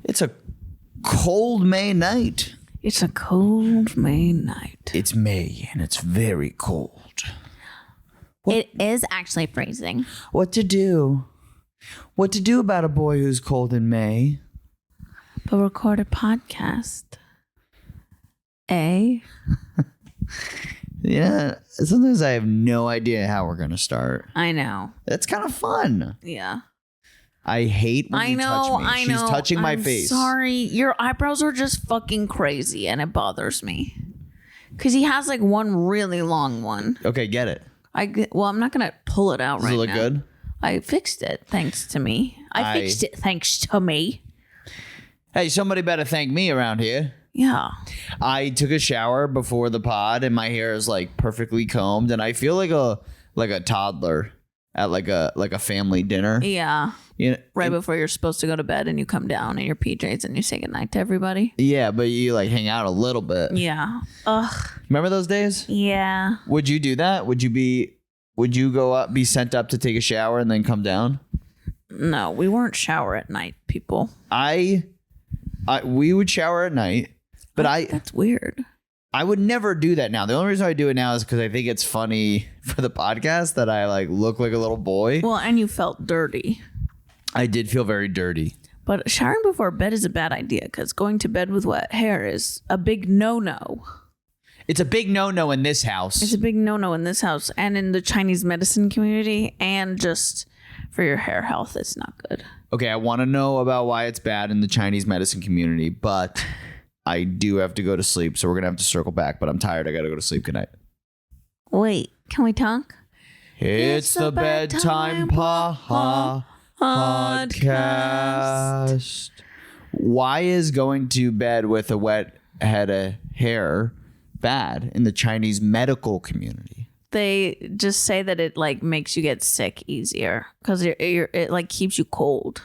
It's a cold May night. It's a cold May night. It's May and it's very cold. It is actually freezing. What to do? What to do about a boy who's cold in May? But record a podcast. Eh? Yeah, sometimes I have no idea how we're going to start. I know. That's kind of fun. Yeah. I hate when you touch me. She's touching my face. Sorry. Your eyebrows are just fucking crazy and it bothers me. Because he has like one really long one. Okay, get it. Well, I'm not going to pull it out right now. Does it look good? I fixed it thanks to me. I fixed it thanks to me. Hey, somebody better thank me around here. Yeah. I took a shower before the pod and my hair is like perfectly combed and I feel like a toddler at like a family dinner. Yeah. You know, right before you're supposed to go to bed and you come down in your PJs and you say goodnight to everybody. Yeah, but you like hang out a little bit. Yeah. Ugh. Remember those days? Yeah. Would you do that? Would you go up, be sent up to take a shower and then come down? No, we weren't shower at night, people. We would shower at night, but that's weird. I would never do that now. The only reason I do it now is because I think it's funny for the podcast that I like look like a little boy. Well, and you felt dirty. I did feel very dirty. But showering before bed is a bad idea because going to bed with wet hair is a big no-no. It's a big no-no in this house. It's a big no-no in this house and in the Chinese medicine community and just for your hair health. It's not good. Okay, I want to know about why it's bad in the Chinese medicine community, but I do have to go to sleep, so we're going to have to circle back, but I'm tired. I got to go to sleep. Good night. Wait, can we talk? It's the Bedtime Podcast. Why is going to bed with a wet head of hair bad in the Chinese medical community? They just say that it like makes you get sick easier because it like keeps you cold.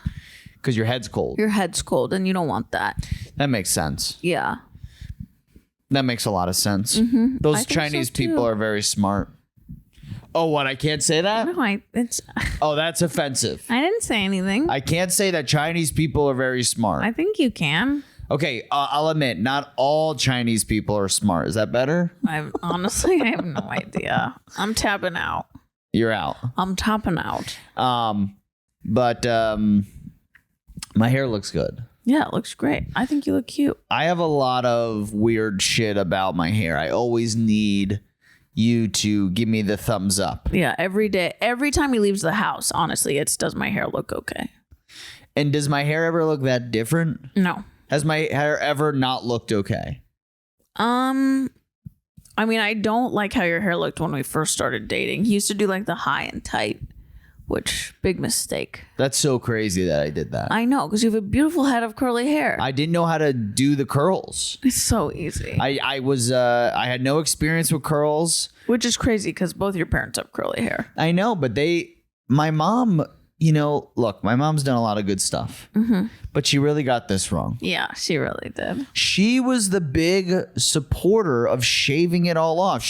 Because your head's cold. Your head's cold and you don't want that. That makes sense. Yeah. That makes a lot of sense. Mm-hmm. Those Chinese people are very smart. Oh, what? I can't say that? No, Oh, that's offensive. I didn't say anything. I can't say that Chinese people are very smart. I think you can. Okay, I'll admit, not all Chinese people are smart. Is that better? Honestly, I have no idea. I'm tapping out. You're out. I'm topping out. But my hair looks good. Yeah, it looks great. I think you look cute. I have a lot of weird shit about my hair. I always need you to give me the thumbs up. Yeah, every day. Every time he leaves the house, honestly, does my hair look okay? And does my hair ever look that different? No. Has my hair ever not looked okay? I mean, I don't like how your hair looked when we first started dating. He used to do like the high and tight, which big mistake. That's so crazy that I did that. I know, because you have a beautiful head of curly hair. I didn't know how to do the curls. It's so easy. I had no experience with curls. Which is crazy because both your parents have curly hair. I know, but my mom, look, my mom's done a lot of good stuff, but she really got this wrong. Yeah, she really did. She was the big supporter of shaving it all off.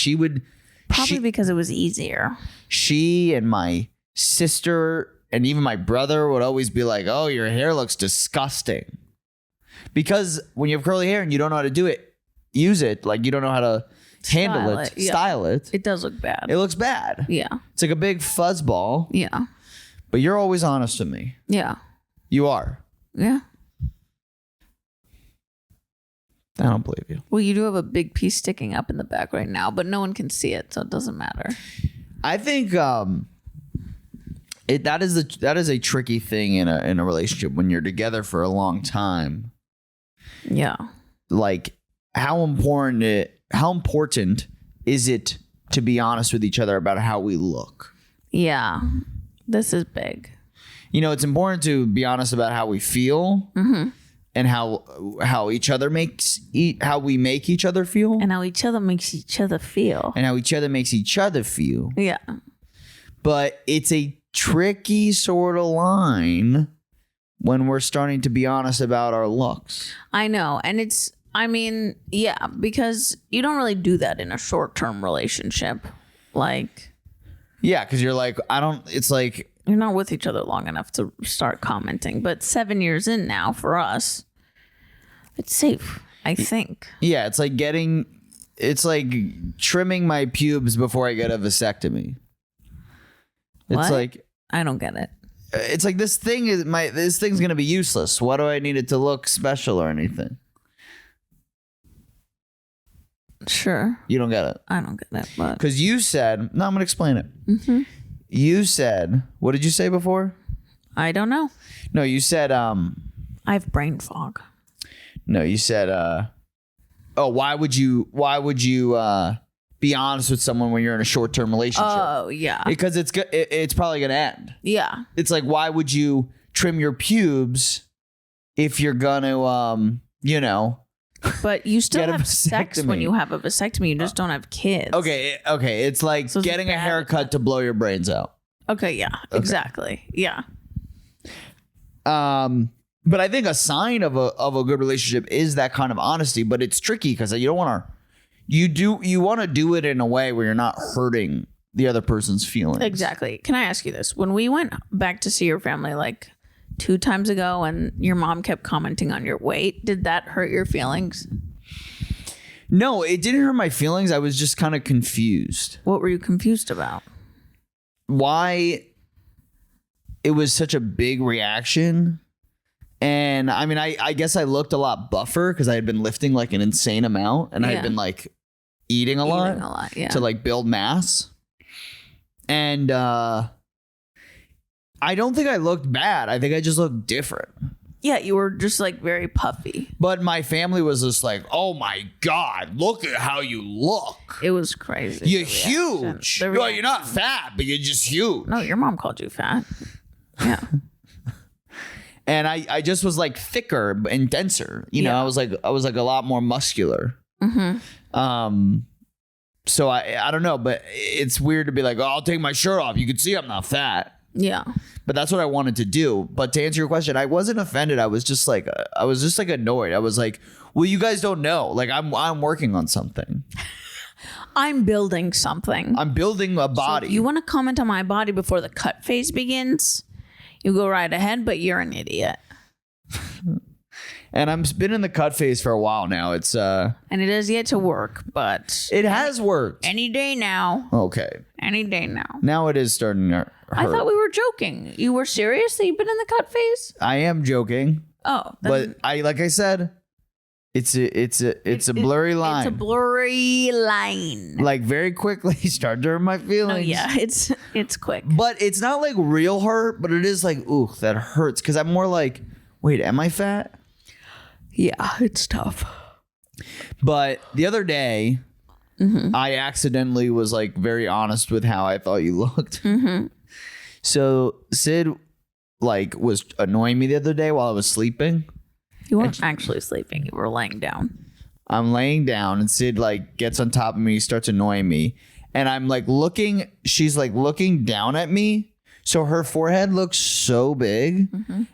Probably because it was easier. She and my sister and even my brother would always be like, oh, your hair looks disgusting. Because when you have curly hair and you don't know how to use it, like you don't know how to handle it, style it. It does look bad. It looks bad. Yeah. It's like a big fuzzball. Yeah. But you're always honest with me. Yeah. You are. Yeah. I don't believe you. Well, you do have a big piece sticking up in the back right now, but no one can see it, so it doesn't matter. I think that is a tricky thing in a relationship when you're together for a long time. Yeah. Like how important is it to be honest with each other about how we look? Yeah. This is big. It's important to be honest about how we feel and how each other how we make each other feel. And how each other makes each other feel. And how each other makes each other feel. Yeah. But it's a tricky sort of line when we're starting to be honest about our looks. I know. And because you don't really do that in a short-term relationship. Like, yeah, because you're like, it's like You're not with each other long enough to start commenting, but 7 years in now for us, it's safe, I think. Yeah, it's like trimming my pubes before I get a vasectomy. It's What? like, I don't get it. it's like this thing's gonna be useless. Why do I need it to look special or anything? Sure. You don't get it. I don't get it, but Because you said, no, I'm gonna explain it. Mm-hmm. You said, what did you say before? I don't know. No, you said, I have brain fog. no, you said, why would you be honest with someone when you're in a short-term relationship? Oh, yeah. Because it's probably gonna end. Yeah. It's like, why would you trim your pubes if you're gonna, But you still Get a have sex when vasectomy. you have a vasectomy. You just don't have kids. okay, it's like So it's getting a bad. haircut to blow your brains out. Okay, yeah. Exactly. Yeah. But I think a sign of a good relationship is that kind of honesty, but it's tricky because you don't want to. You want to do it in a way where you're not hurting the other person's feelings. Exactly. Can I ask you this? When we went back to see your family like 2 times ago and your mom kept commenting on your weight, did that hurt your feelings? No, it didn't hurt my feelings. I was just kind of confused. What were you confused about? Why it was such a big reaction. And I mean, I guess I looked a lot buffer because I had been lifting like an insane amount and I Yeah. had been like eating a lot Yeah. to like build mass. And I don't think I looked bad. I think I just looked different. Yeah, you were just like very puffy. But my family was just like, oh my God, look at how you look. It was crazy. You're the reaction. huge. The No, you're not reaction. fat, but you're just huge. No, your mom called you fat. Yeah. And I just was like thicker and denser. You know, Yeah. I was like a lot more muscular. Mm-hmm. So I don't know, but it's weird to be like, oh, I'll take my shirt off. You can see I'm not fat. Yeah. But that's what I wanted to do. But to answer your question, I wasn't offended. I was just like annoyed. I was like, well, you guys don't know. Like I'm working on something. I'm building something. I'm building a body. So if you want to comment on my body before the cut phase begins, you go right ahead, but you're an idiot. And I've been in the cut phase for a while now. It's And it has yet to work, but it has worked. any day now. Okay. Any day now. Now it is starting to hurt. I thought we were joking. You were serious that you've been in the cut phase? I am joking. Oh, But like I said, it's a blurry line. It's a blurry line. Like very quickly start to hurt my feelings. No, yeah, it's quick. But it's not like real hurt, but it is like, ooh, that hurts. Because I'm more like, wait, am I fat? Yeah, it's tough. But the other day, I accidentally was like very honest with how I thought you looked. Mm-hmm. So Syd like was annoying me the other day while I was sleeping. You weren't actually sleeping. You were laying down. I'm laying down and Syd like gets on top of me, starts annoying me. And I'm like she's like looking down at me. So her forehead looks so big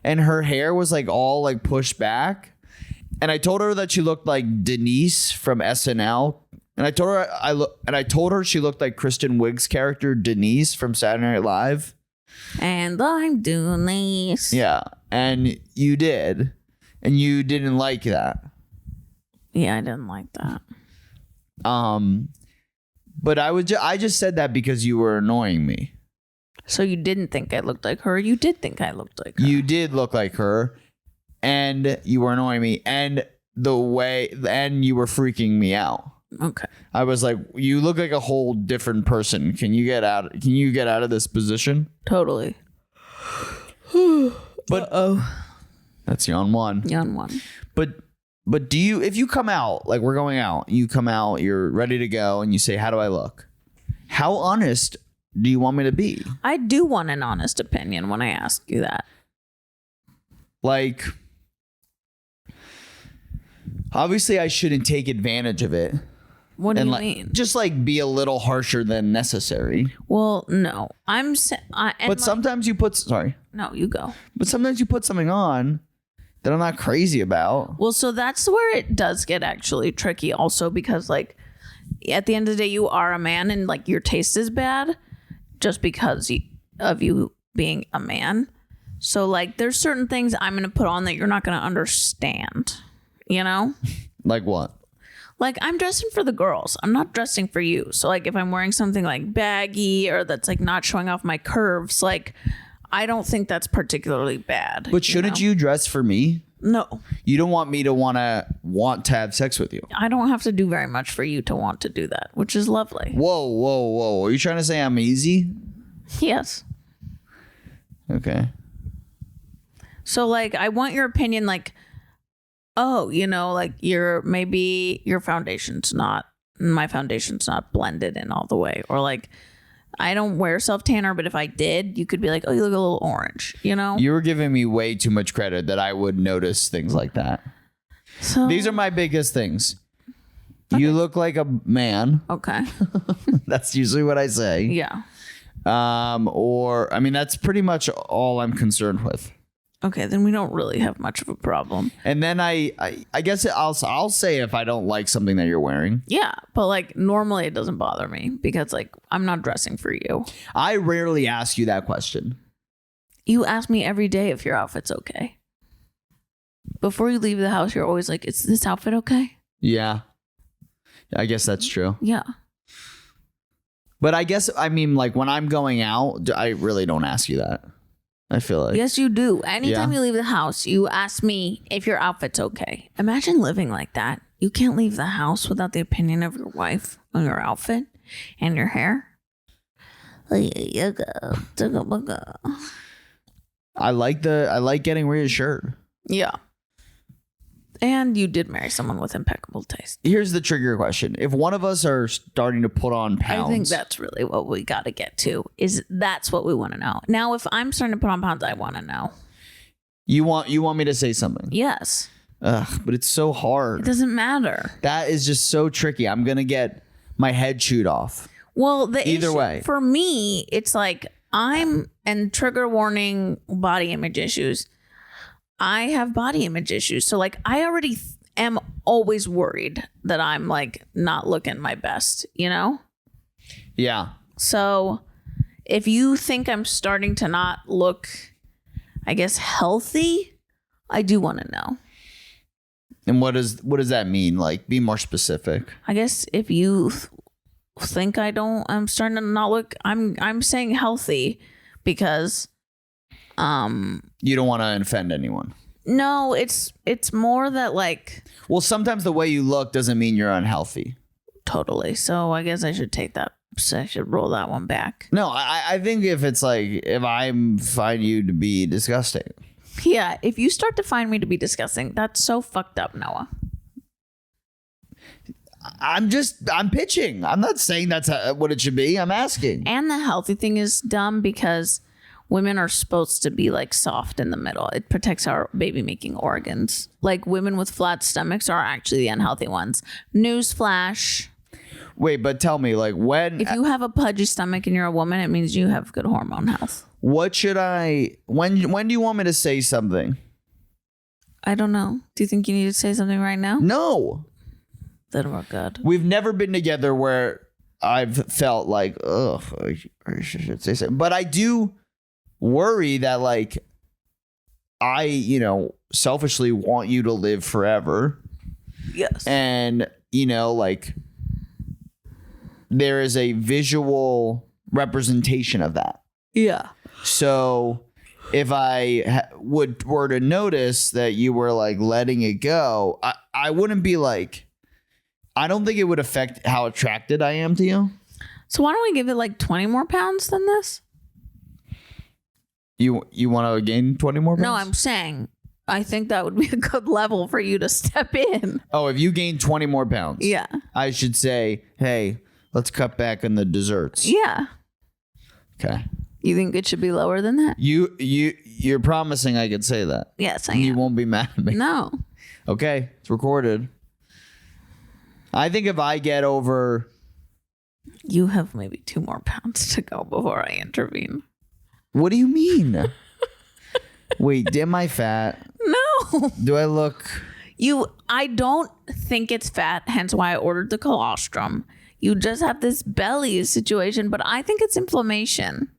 and her hair was like all like pushed back. And I told her that she looked like Denise from SNL. And I told her she looked like Kristen Wiig's character Denise from Saturday Night Live. And I'm doing this. Yeah, and you did. And you didn't like that. Yeah, I didn't like that. But I just said that because you were annoying me. So you didn't think I looked like her? You did think I looked like her. You did look like her, and you were annoying me, and you were freaking me out. Okay. I was like, you look like a whole different person. Can you get out of this position? Totally. But that's yawn one. Yawn one. But do you, if you come out, like we're going out, you come out, you're ready to go, and you say, how do I look? How honest do you want me to be? I do want an honest opinion when I ask you that. Like, obviously I shouldn't take advantage of it. What do you like, mean? Just like be a little harsher than necessary. Well, no. But sometimes you put, sorry. No, you go. But sometimes you put something on that I'm not crazy about. Well, so that's where it does get actually tricky also because like at the end of the day, you are a man and like your taste is bad just because of you being a man. So like there's certain things I'm going to put on that you're not going to understand, you know? Like what? Like I'm dressing for the girls. I'm not dressing for you. So like if I'm wearing something like baggy or that's like not showing off my curves, like I don't think that's particularly bad. But shouldn't you dress for me? No. You don't want me to want to have sex with you. I don't have to do very much for you to want to do that, which is lovely. Whoa. Are you trying to say I'm easy? Yes. Okay. So like I want your opinion, like, oh, you know, like maybe your foundation's not, my foundation's not blended in all the way. Or like I don't wear self tanner, but if I did, you could be like, oh, you look a little orange, you know? You were giving me way too much credit that I would notice things like that. So These are my biggest things. Okay. You look like a man. Okay. That's usually what I say. Yeah. Or I mean, that's pretty much all I'm concerned with. Okay, then we don't really have much of a problem. And then I guess I'll say if I don't like something that you're wearing. Yeah, but like normally it doesn't bother me because like I'm not dressing for you. I rarely ask you that question. You ask me every day if your outfit's okay. Before you leave the house, you're always like, is this outfit okay? Yeah. I guess that's true. Yeah. But I guess, I mean, like when I'm going out, I really don't ask you that. I feel like. Yes, you do. Anytime you leave the house, you ask me if your outfit's okay. Imagine living like that. You can't leave the house without the opinion of your wife on your outfit and your hair. I like getting reassured. Yeah. And you did marry someone with impeccable taste. Here's the trigger question. If one of us are starting to put on pounds. I think that's really what we got to get to. That's what we want to know. Now, if I'm starting to put on pounds, I want to know. You want me to say something? Yes. Ugh, but it's so hard. It doesn't matter. That is just so tricky. I'm going to get my head chewed off. Well, either way. For me, it's like and trigger warning, body image issues. I have body image issues. So like I already am always worried that I'm like not looking my best, you know? Yeah. So if you think I'm starting to not look, I guess, healthy, I do want to know. And what does that mean? Like, be more specific. I guess if you think I'm starting to not look, I'm saying healthy because you don't want to offend anyone. No, it's more that like. Well, sometimes the way you look doesn't mean you're unhealthy. Totally. So I guess I should take that. So I should roll that one back. No, I think if it's like if I find you to be disgusting. Yeah, if you start to find me to be disgusting, that's so fucked up, Noah. I'm pitching. I'm not saying that's what it should be. I'm asking. And the healthy thing is dumb because women are supposed to be like soft in the middle. It protects our baby making organs. Like women with flat stomachs are actually the unhealthy ones. Newsflash. Wait, but tell me, like when... If you have a pudgy stomach and you're a woman, it means you have good hormone health. What should when do you want me to say something? I don't know. Do you think you need to say something right now? No. Then we're good. We've never been together where I've felt like, ugh, I should say something. But I do worry that like I, selfishly want you to live forever. Yes. And, like there is a visual representation of that. Yeah. So if I were to notice that you were like letting it go, I wouldn't be like, I don't think it would affect how attracted I am to you. So why don't we give it like 20 more pounds than this? You want to gain 20 more pounds? No, I'm saying I think that would be a good level for you to step in. Oh, if you gain 20 more pounds. Yeah. I should say, hey, let's cut back on the desserts. Yeah. Okay. You think it should be lower than that? You're promising I could say that? Yes, I am. You won't be mad at me? No. Okay, it's recorded. I think if I get over... You have maybe 2 more pounds to go before I intervene. What do you mean? Wait, am I fat? No. Do I look... I don't think it's fat, hence why I ordered the colostrum. You just have this belly situation, but I think it's inflammation.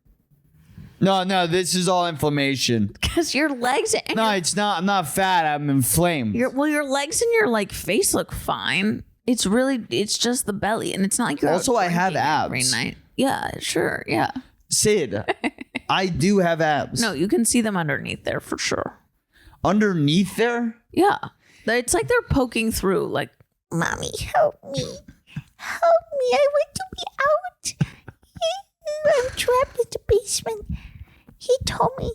No, this is all inflammation. Because your legs and No, it's not. I'm not fat. I'm inflamed. your legs and your like face look fine. It's just the belly, and it's not like you're Also, out I have drinking every abs. night. Yeah, sure, yeah. Syd, I do have abs. No, you can see them underneath there for sure. Underneath there? Yeah, it's like they're poking through. Like, mommy, help me, I want to be out. I'm trapped in the basement. He told me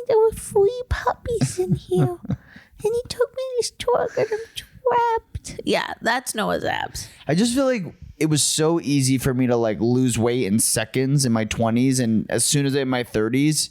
there were 3 puppies in here, and he took me to his dog, and I'm trapped. Yeah, that's Noah's abs. I just feel like it was so easy for me to like lose weight in seconds in my 20s, and as soon as I'm in my 30s,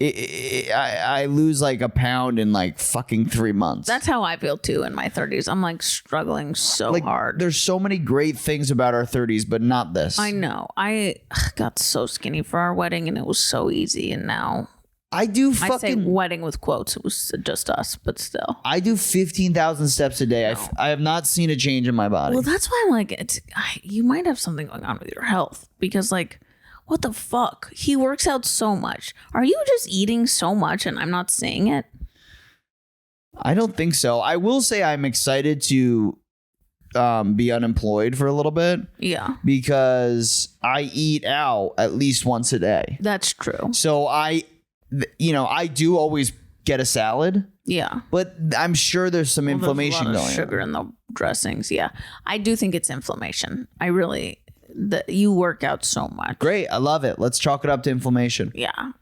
I lose like a pound in like fucking 3 months. That's how I feel too in my 30s. I'm like struggling so like, hard. There's so many great things about our 30s, but not this. I know. I got so skinny for our wedding, and it was so easy. And now I do I say fucking wedding with quotes. It was just us, but still. I do 15,000 steps a day. No. I have not seen a change in my body. Well, that's why I'm like, you might have something going on with your health, because like, what the fuck? He works out so much. Are you just eating so much and I'm not seeing it? I don't think so. I will say I'm excited to be unemployed for a little bit Yeah, because I eat out at least once a day. that's true. So I do always get a salad, Yeah. but I'm sure there's some inflammation There's a lot going of sugar on. in the dressings. Yeah, I do think it's inflammation. You work out so much. Great. I love it. Let's chalk it up to inflammation. Yeah.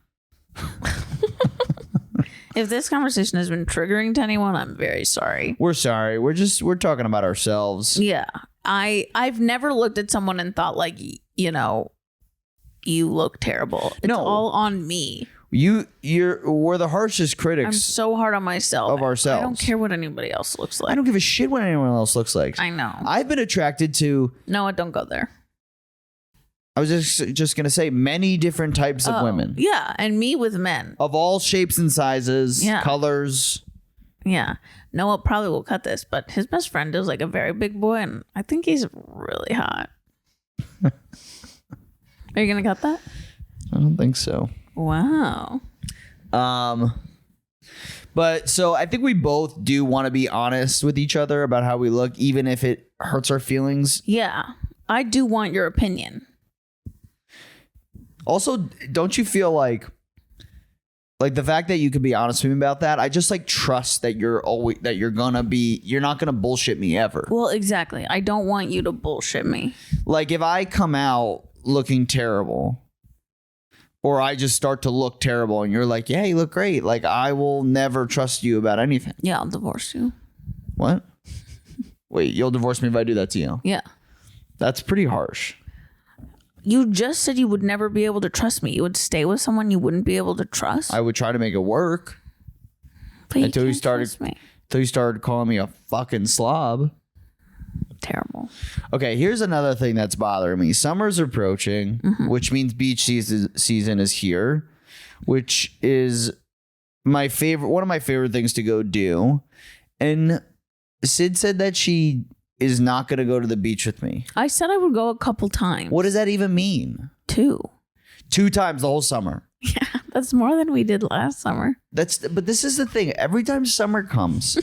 If this conversation has been triggering to anyone, I'm very sorry. We're sorry. We're talking about ourselves. Yeah. I've never looked at someone and thought like, you look terrible. It's all on me. We're the harshest I'm critics so hard on myself. of ourselves. I don't care what anybody else looks like. I don't give a shit what anyone else looks like. I know. I've been attracted to, Noah, don't go there. I was just going to say, many different types of women. Yeah, and me with men. Of all shapes and sizes, Yeah. colors. Yeah. Noah probably will cut this, but his best friend is like a very big boy, and I think he's really hot. Are you going to cut that? I don't think so. Wow. But so I think we both do want to be honest with each other about how we look, even if it hurts our feelings. Yeah. I do want your opinion. Also, don't you feel like the fact that you could be honest with me about that? I just like trust that you're not gonna bullshit me ever. Well, exactly. I don't want you to bullshit me. Like if I come out looking terrible, or I just start to look terrible, and you're like, "Yeah, you look great," like I will never trust you about anything. Yeah, I'll divorce you. What? Wait, you'll divorce me if I do that to you? Yeah. That's pretty harsh. You just said you would never be able to trust me. You would stay with someone you wouldn't be able to trust. I would try to make it work But until you can't started trust me. calling me a fucking slob. Terrible. Okay, here's another thing that's bothering me. Summer's approaching, which means beach season is here, which is one of my favorite things to go do. And Syd said that she is not going to go to the beach with me. I said I would go a couple times. What does that even mean? 2. 2 times the whole summer. Yeah, that's more than we did last summer. But this is the thing. Every time summer comes,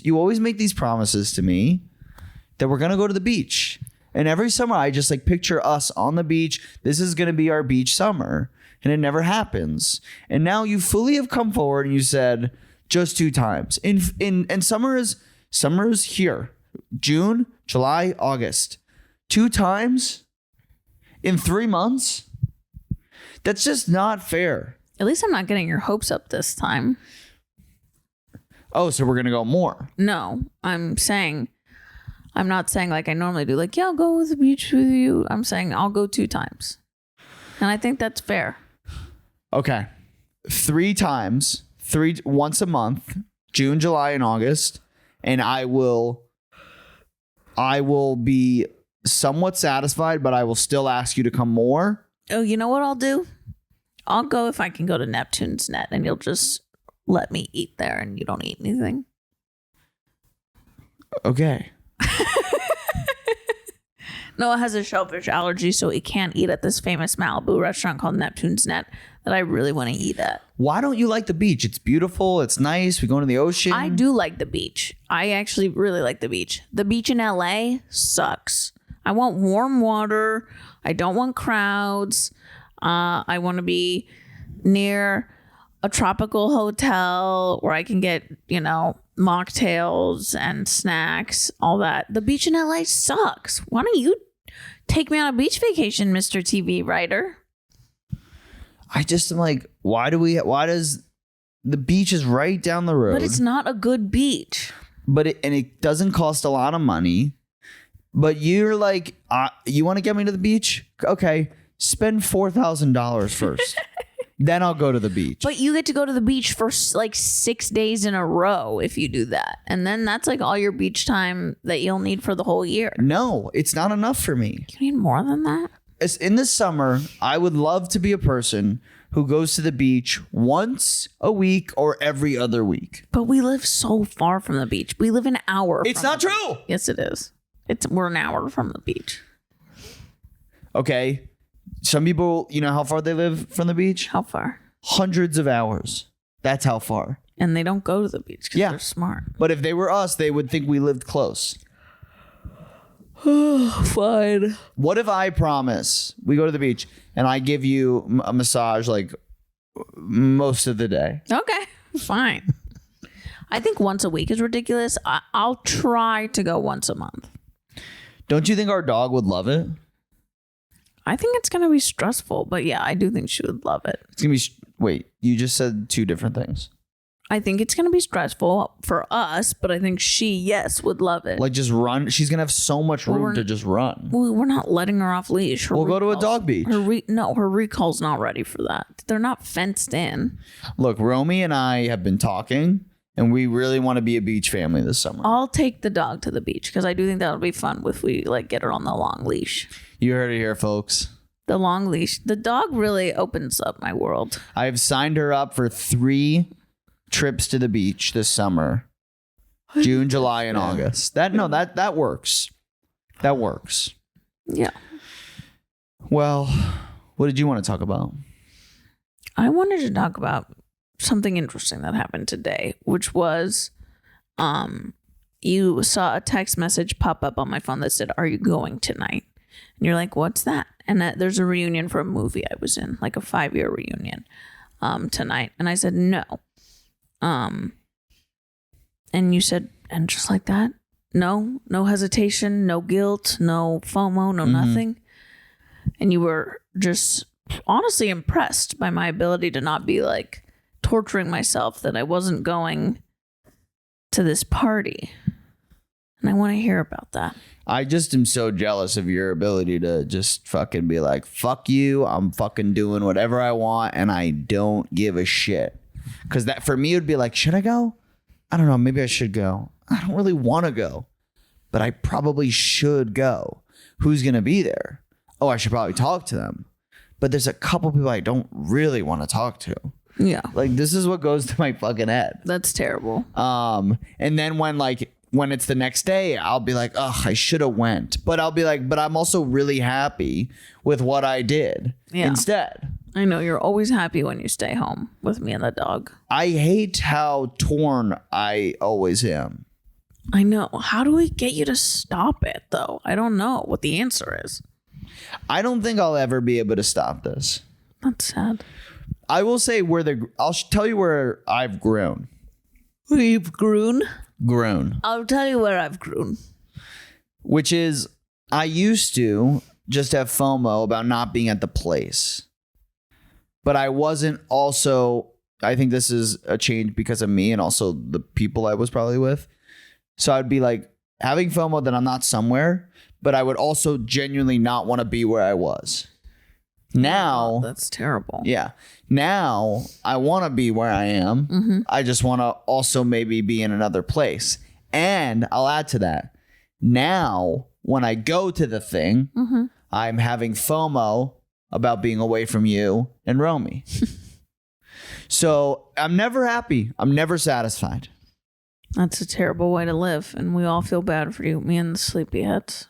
you always make these promises to me that we're going to go to the beach. And every summer I just like picture us on the beach. This is going to be our beach summer. And it never happens. And now you fully have come forward and you said just 2 times. And summer is here. June, July, August. 2 times in 3 months? That's just not fair. At least I'm not getting your hopes up this time. Oh, so we're going to go more. No, I'm not saying like I normally do. Like, yeah, I'll go to the beach with you. I'm saying I'll go 2 times. And I think that's fair. Okay. 3 times, once a month, June, July, and August. And I will be somewhat satisfied, but I will still ask you to come more. Oh, you know what I'll do? I'll go if I can go to Neptune's Net, and you'll just let me eat there and you don't eat anything. Okay. Noah has a shellfish allergy, so he can't eat at this famous Malibu restaurant called Neptune's Net that I really want to eat at. Why don't you like the beach? It's beautiful. It's nice. We go to the ocean. I do like the beach. I actually really like the beach. The beach in LA sucks. I want warm water. I don't want crowds. I want to be near a tropical hotel where I can get, mocktails and snacks, all that. The beach in LA sucks. Why don't you take me on a beach vacation, Mr. TV writer? I just am like, why does the beach is right down the road? But it's not a good beach. But it doesn't cost a lot of money. But you're like, you want to get me to the beach? Okay, spend $4,000 first. Then I'll go to the beach. But you get to go to the beach for like 6 days in a row if you do that. And then that's like all your beach time that you'll need for the whole year. No, it's not enough for me. You need more than that? In the summer, I would love to be a person who goes to the beach once a week or every other week. But we live so far from the beach. We live an hour. It's not true. Yes, it is. We're an hour from the beach. Okay. Some people, you know how far they live from the beach? How far? Hundreds of hours. That's how far. And they don't go to the beach because they're smart. But if they were us, they would think we lived close. Fine. What if I promise we go to the beach and I give you a massage like most of the day? Okay, fine. I think once a week is ridiculous. I'll try to go once a month. Don't you think our dog would love it? I think it's going to be stressful, but yeah, I do think she would love it. It's going to be, wait, you just said two different things. I think it's going to be stressful for us, but I think she, yes, would love it. Like just run. She's going to have so much room to just run. Well, we're not letting her off leash. We'll go to a dog beach. Her recall's not ready for that. They're not fenced in. Look, Romy and I have been talking, and we really want to be a beach family this summer. I'll take the dog to the beach because I do think that'll be fun if we get her on the long leash. You heard it here, folks. The long leash. The dog really opens up my world. I have signed her up for 3 trips to the beach this summer. June, July, and August. That works. That works. Yeah. Well, what did you want to talk about? I wanted to talk about something interesting that happened today, which was you saw a text message pop up on my phone that said, "Are you going tonight?" And you're like, "What's that?" And there's a reunion for a movie I was in, like a 5-year reunion tonight. And I said, "No." And you said, and just like that, no hesitation, no guilt, no FOMO, no nothing. And you were just honestly impressed by my ability to not be like torturing myself that I wasn't going to this party. And I want to hear about that. I just am so jealous of your ability to just fucking be like, fuck you, I'm fucking doing whatever I want and I don't give a shit. Because that for me would be like, should I go? I don't know, maybe I should go. I don't really want to go, but I probably should go. Who's going to be there? Oh, I should probably talk to them. But there's a couple people I don't really want to talk to. Yeah. Like, this is what goes to my fucking head. That's terrible. And then when it's the next day, I'll be like, oh, I should have went. But I'll be like, but I'm also really happy with what I did instead. I know you're always happy when you stay home with me and the dog. I hate how torn I always am. I know. How do we get you to stop it, though? I don't know what the answer is. I don't think I'll ever be able to stop this. That's sad. I will say I'll tell you where I've grown. We've grown? Grown. I'll tell you where I've grown. Which is, I used to just have FOMO about not being at the place. But I wasn't also, I think this is a change because of me and also the people I was probably with. So I'd be like having FOMO that I'm not somewhere, but I would also genuinely not want to be where I was. Now. That's terrible. Yeah. Now I want to be where I am. Mm-hmm. I just want to also maybe be in another place. And I'll add to that. Now, when I go to the thing, I'm having FOMO about being away from you and Romy. So I'm never happy. I'm never satisfied. That's a terrible way to live. And we all feel bad for you, me and the sleepyheads.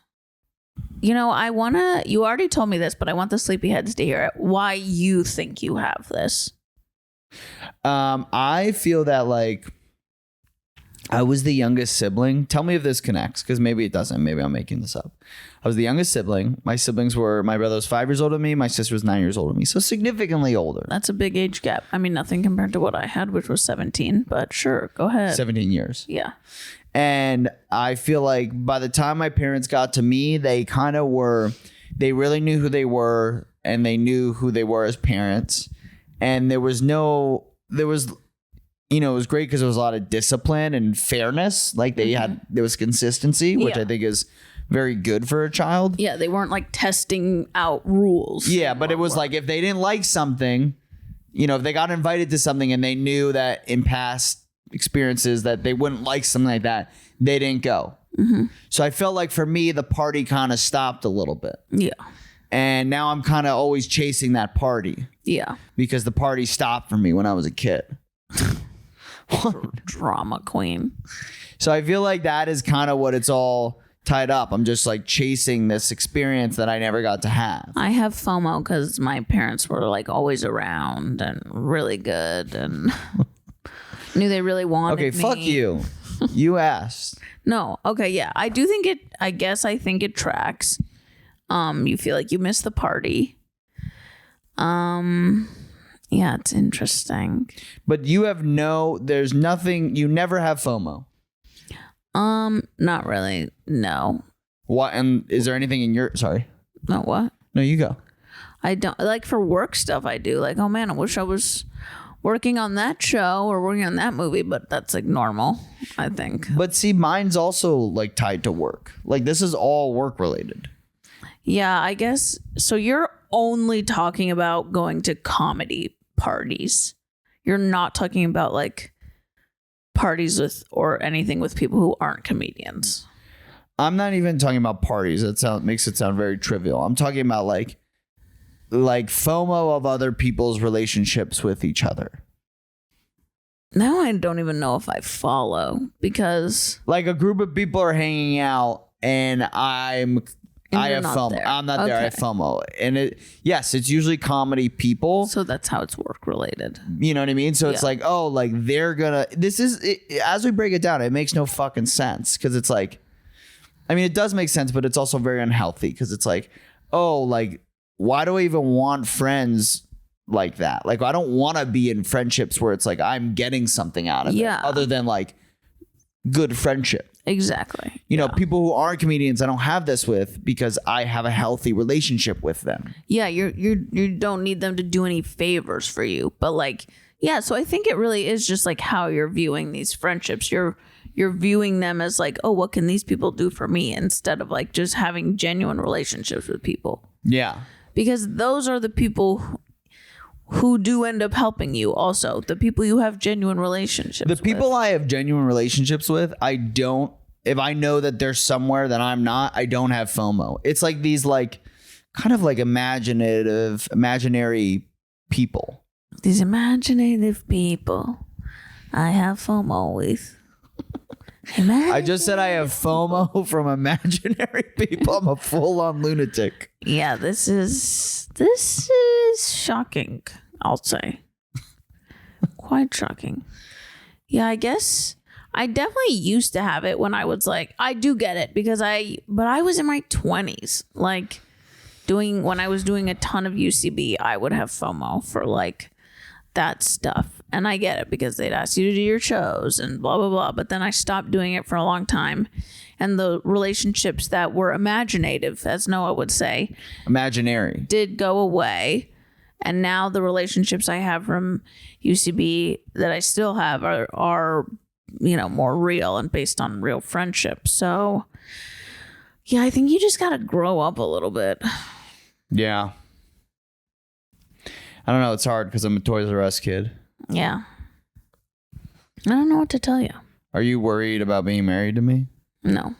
You already told me this, but I want the sleepyheads to hear it. Why you think you have this? I feel that like I was the youngest sibling. Tell me if this connects, because maybe it doesn't. Maybe I'm making this up. I was the youngest sibling. My brother was 5 years older than me. My sister was 9 years older than me. So significantly older. That's a big age gap. I mean, nothing compared to what I had, which was 17, but sure, go ahead. 17 years. Yeah. And I feel like by the time my parents got to me, they really knew who they were, and they knew who they were as parents. And it was great because there was a lot of discipline and fairness. Like there was consistency, which I think is very good for a child. Yeah, they weren't like testing out rules. Yeah, but it was like if they didn't like something, if they got invited to something and they knew that in past experiences that they wouldn't like something like that, they didn't go. Mm-hmm. So I felt like for me, the party kind of stopped a little bit. Yeah. And now I'm kind of always chasing that party. Yeah. Because the party stopped for me when I was a kid. Drama queen. So I feel like that is kind of what it's all tied up. I'm just like chasing this experience that I never got to have. I have FOMO because my parents were like always around and really good and knew they really wanted me. Okay, fuck you. You asked. No. Okay, yeah. I think it tracks. You feel like you missed the party. Yeah, it's interesting. But you there's nothing, you never have FOMO. Not really. No. What? And is there anything sorry? No, what? No, you go. I don't, like for work stuff I do. Like, oh man, I wish I was working on that show or working on that movie, but that's like normal, I think. But see, mine's also like tied to work. Like this is all work related. Yeah, I guess. So you're only talking about going to comedy parties. You're not talking about like parties with or anything with people who aren't comedians. I'm not even talking about parties. That makes it sound very trivial. I'm talking about like FOMO of other people's relationships with each other. Now I don't even know if I follow, because like a group of people are hanging out and I have FOMO. There. I'm not there. I have FOMO. And it's usually comedy people. So that's how it's work related. You know what I mean? So it's like, oh, like as we break it down, it makes no fucking sense. Cause it's like, I mean, it does make sense, but it's also very unhealthy. Cause it's like, oh, like, why do I even want friends like that? Like, I don't want to be in friendships where it's like, I'm getting something out of it other than like good friendship. Exactly. You know, people who aren't comedians, I don't have this with because I have a healthy relationship with them. Yeah, you don't need them to do any favors for you. But like, yeah, so I think it really is just like how you're viewing these friendships. You're viewing them as like, oh, what can these people do for me? Instead of like just having genuine relationships with people. Yeah. Because those are the people who do end up helping you also. The people you have genuine relationships with. The people I have genuine relationships with, if I know that they're somewhere that I'm not, I don't have FOMO. It's like these like kind of like imaginary people. These imaginative people I have FOMO with. I just said I have FOMO from imaginary people. I'm a full-on lunatic. Yeah, this is shocking, I'll say. Quite shocking. Yeah, I guess I definitely used to have it when I was like, I do get it but I was in my 20s. Like when I was doing a ton of UCB, I would have FOMO for like that stuff. And I get it because they'd ask you to do your shows and blah, blah, blah. But then I stopped doing it for a long time. And the relationships that were imaginative, as Noah would say, imaginary, did go away. And now the relationships I have from UCB that I still have are more real and based on real friendship. So, yeah, I think you just got to grow up a little bit. Yeah. I don't know. It's hard because I'm a Toys R Us kid. Yeah. I don't know what to tell you. Are you worried about being married to me? No.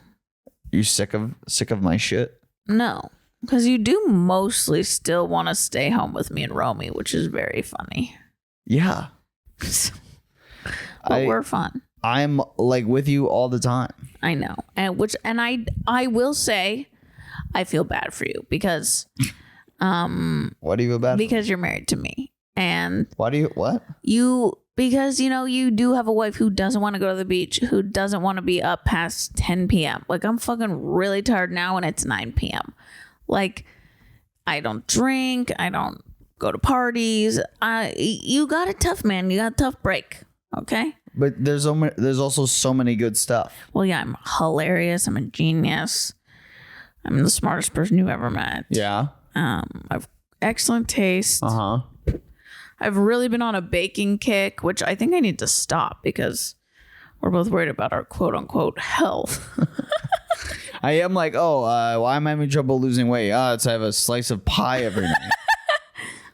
You sick of my shit? No. Because you do mostly still want to stay home with me and Romy, which is very funny. Yeah. But we're fun. I'm like with you all the time. I know. And I will say, I feel bad for you because What do you feel bad for? because you're married to me. And Why do you what? because you do have a wife who doesn't want to go to the beach, who doesn't want to be up past 10 p.m. Like, I'm fucking really tired now and it's 9 p.m. Like, I don't drink, I don't go to parties. You got it tough, man. You got a tough break. Okay. But there's also so many good stuff. Well, yeah, I'm hilarious. I'm a genius. I'm the smartest person you've ever met. Yeah. I've excellent taste. Uh-huh. I've really been on a baking kick, which I think I need to stop because we're both worried about our quote unquote health. I am like, why am I having trouble losing weight? It's I have a slice of pie every night.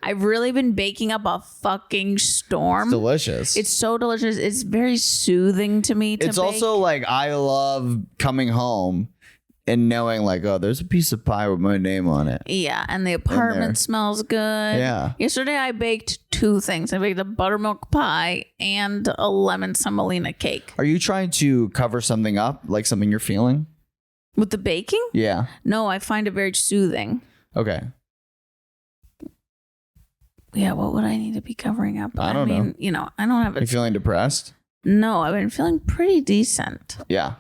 I've really been baking up a fucking storm. It's delicious. It's so delicious. It's very soothing to me to It's bake. also like, I love coming home and knowing like, oh, there's a piece of pie with my name on it. Yeah, and the apartment smells good. Yeah. Yesterday I baked 2 things. I baked a buttermilk pie and a lemon semolina cake. Are you trying to cover something up, like something you're feeling? With the baking? Yeah. No, I find it very soothing. Okay. Yeah, what would I need to be covering up? I don't know. I don't have You a... feeling depressed? No, I've been feeling pretty decent. Yeah.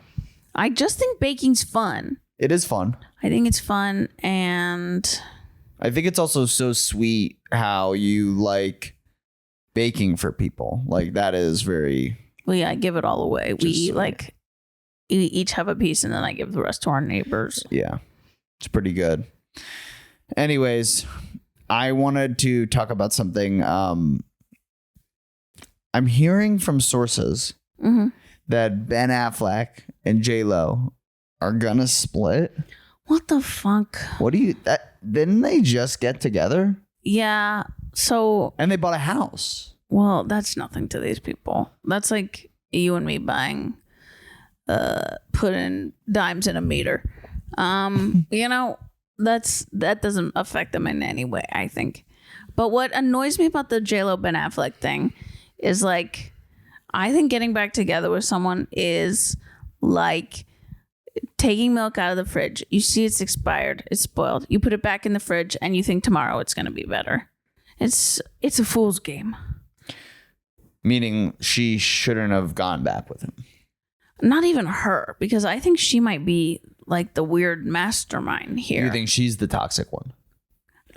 I just think baking's fun. It is fun. I think it's fun, and I think it's also so sweet how you like baking for people. Like, that is very... well, yeah, I give it all away. We each have a piece, and then I give the rest to our neighbors. Yeah. It's pretty good. Anyways, I wanted to talk about something. I'm hearing from sources that Ben Affleck and J-Lo are gonna split. What the fuck? What do you... didn't they just get together? Yeah, so... And they bought a house. well, that's nothing to these people. That's like you and me buying... putting dimes in a meter. That doesn't affect them in any way, I think. But what annoys me about the J-Lo Ben Affleck thing is like, I think getting back together with someone is like taking milk out of the fridge. You see it's expired, it's spoiled. You put it back in the fridge and you think tomorrow it's going to be better. It's a fool's game. Meaning she shouldn't have gone back with him. Not even her, because I think she might be like the weird mastermind here. You think she's the toxic one?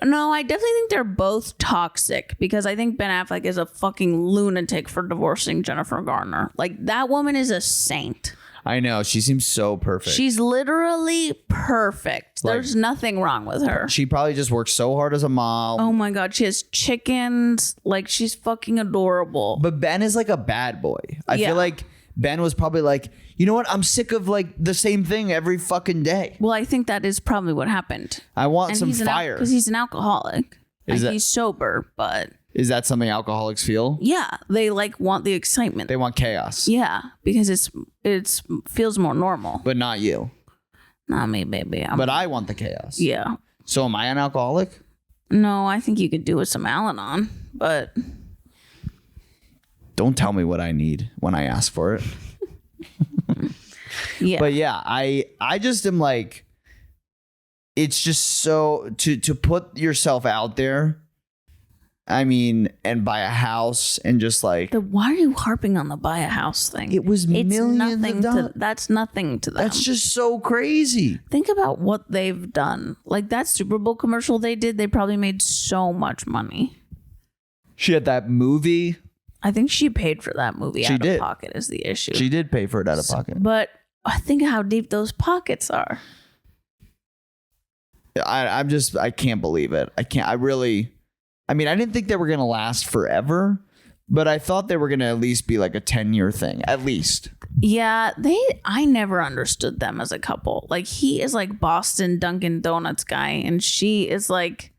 No, I definitely think they're both toxic because I think Ben Affleck is a fucking lunatic for divorcing Jennifer Garner. Like, that woman is a saint. I know. She seems so perfect. She's literally perfect. Like, there's nothing wrong with her. She probably just works so hard as a mom. Oh my God. She has chickens. Like, she's fucking adorable. But Ben is like a bad boy. I Yeah. feel like Ben was probably like, you know what? I'm sick of like the same thing every fucking day. Well, I think that is probably what happened. I want some fire. Because he's an alcoholic. He's sober, but... Is that something alcoholics feel? yeah, they like want the excitement. They want chaos. Yeah, because it's feels more normal. But not you. Not me, baby. But I want the chaos. Yeah. So am I an alcoholic? No, I think you could do with some Al-Anon, but... Don't tell me what I need when I ask for it. yeah. But yeah, I just am like, it's just so to put yourself out there. I mean, and buy a house and just like, why are you harping on the buy a house thing? it was millions nothing of dollars. that's nothing to them. That's just so crazy. Think about what they've done. Like that Super Bowl commercial they did, they probably made so much money. She had that movie. I think she paid for that movie out of pocket is the issue. She did pay for it out of pocket. But I think how deep those pockets are. I can't believe it. I didn't think they were going to last forever, but I thought they were going to at least be like a 10-year thing, at least. Yeah, I never understood them as a couple. Like, he is like Boston Dunkin' Donuts guy, and she is like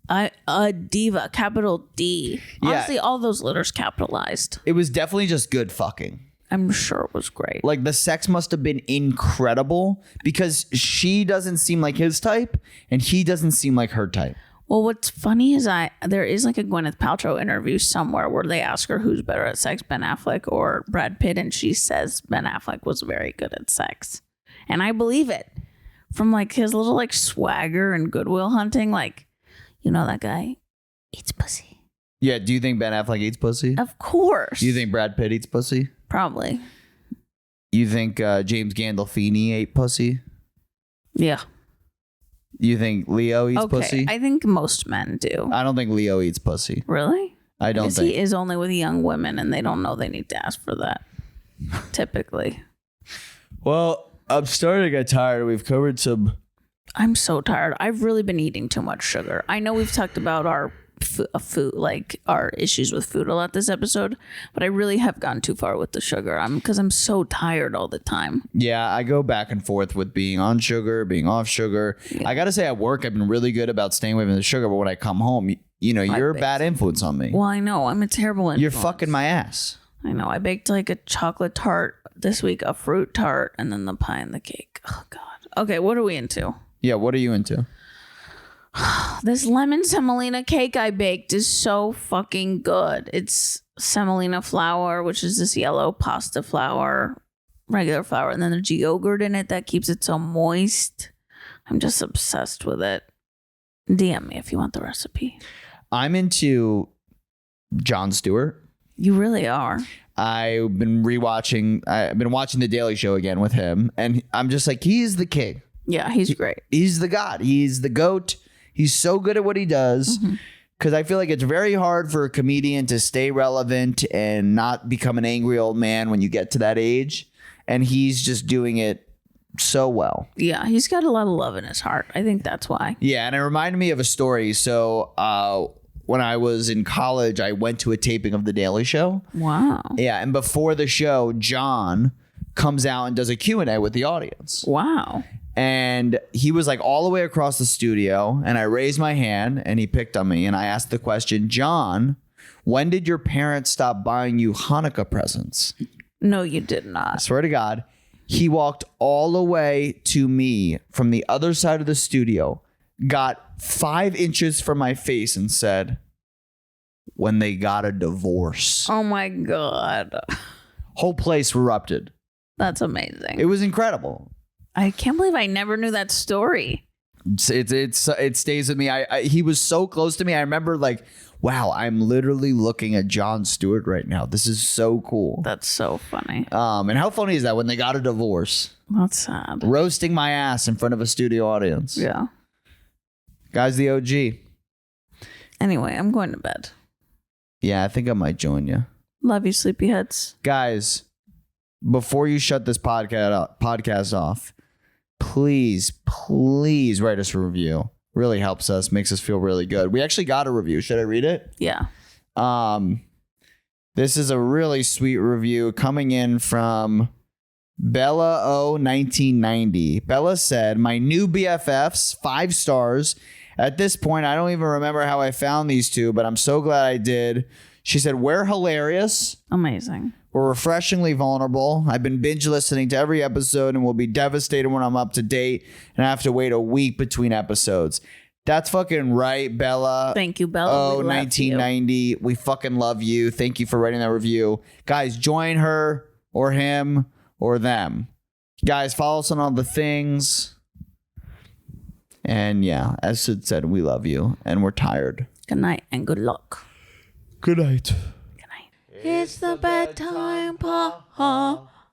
a diva, capital D. Honestly, all those letters capitalized. It was definitely just good fucking. I'm sure it was great. Like, the sex must have been incredible because she doesn't seem like his type and he doesn't seem like her type. Well, what's funny is there is like a Gwyneth Paltrow interview somewhere where they ask her who's better at sex, Ben Affleck or Brad Pitt, and she says Ben Affleck was very good at sex. And I believe it from like his little like swagger and Goodwill Hunting. Like, you know that guy eats pussy. Yeah. Do you think Ben Affleck eats pussy? Of course. Do you think Brad Pitt eats pussy? Probably. You think James Gandolfini ate pussy? Yeah. You think Leo eats Okay. pussy? I think most men do. I don't think Leo eats pussy. Really? I don't Because think. he is only with young women and they don't know they need to ask for that. Typically. Well, I'm starting to get tired. We've covered some. I'm so tired. I've really been eating too much sugar. I know we've talked about our food, like our issues with food a lot this episode, but I really have gone too far with the sugar. Because I'm so tired all the time. Yeah, I go back and forth with being on sugar, being off sugar. Yeah. I got to say, at work, I've been really good about staying away from the sugar, but when I come home, you're a bad influence on me. Well, I know. I'm a terrible influence. You're fucking my ass. I know. I baked like a chocolate tart this week, a fruit tart, and then the pie and the cake. Oh, God. Okay, what are we into? Yeah, what are you into? This lemon semolina cake I baked is so fucking good. It's semolina flour, which is this yellow pasta flour, regular flour, and then there's yogurt in it that keeps it so moist. I'm just obsessed with it. DM me if you want the recipe. I'm into Jon Stewart. You really are. I've been watching The Daily Show again with him, and I'm just like, he's the king. Yeah, he's great. He's the god. He's the GOAT. He's so good at what he does. Because I feel like it's very hard for a comedian to stay relevant and not become an angry old man when you get to that age. And he's just doing it so well. Yeah, he's got a lot of love in his heart. I think that's why. Yeah, and it reminded me of a story. So when I was in college, I went to a taping of The Daily Show. Wow. Yeah, and before the show, John comes out and does a Q&A with the audience. Wow. And he was like all the way across the studio, and I raised my hand and he picked on me, and I asked the question, John, when did your parents stop buying you Hanukkah presents? No, you did I not. swear to God. He walked all the way to me from the other side of the studio, got 5 inches from my face and said, when they got a divorce. Oh my God. Whole place erupted. That's amazing. It was incredible. I can't believe I never knew that story. It stays with me. He was so close to me. I remember like, wow, I'm literally looking at Jon Stewart right now. This is so cool. That's so funny. And how funny is that when they got a divorce? That's sad. Roasting my ass in front of a studio audience. Yeah. Guy's the OG. Anyway, I'm going to bed. Yeah, I think I might join you. Love you, sleepyheads. Guys, before you shut this podcast off, please write us a review. Really helps us, makes us feel really good. We actually got a review. Should I read it? Yeah. This is a really sweet review coming in from Bella O 1990. Bella said, my new BFFs, 5 stars. At this point, I don't even remember how I found these two, but I'm so glad I did. She said, we're hilarious. Amazing. We're refreshingly vulnerable. I've been binge listening to every episode and will be devastated when I'm up to date and I have to wait a week between episodes. That's fucking right, Bella. Thank you, Bella. Oh, 1990. We fucking love you. Thank you for writing that review. Guys, join her or him or them. Guys, follow us on all the things. And yeah, as Syd said, we love you and we're tired. Good night and good luck. Good night. It's the Bedtime Podcast.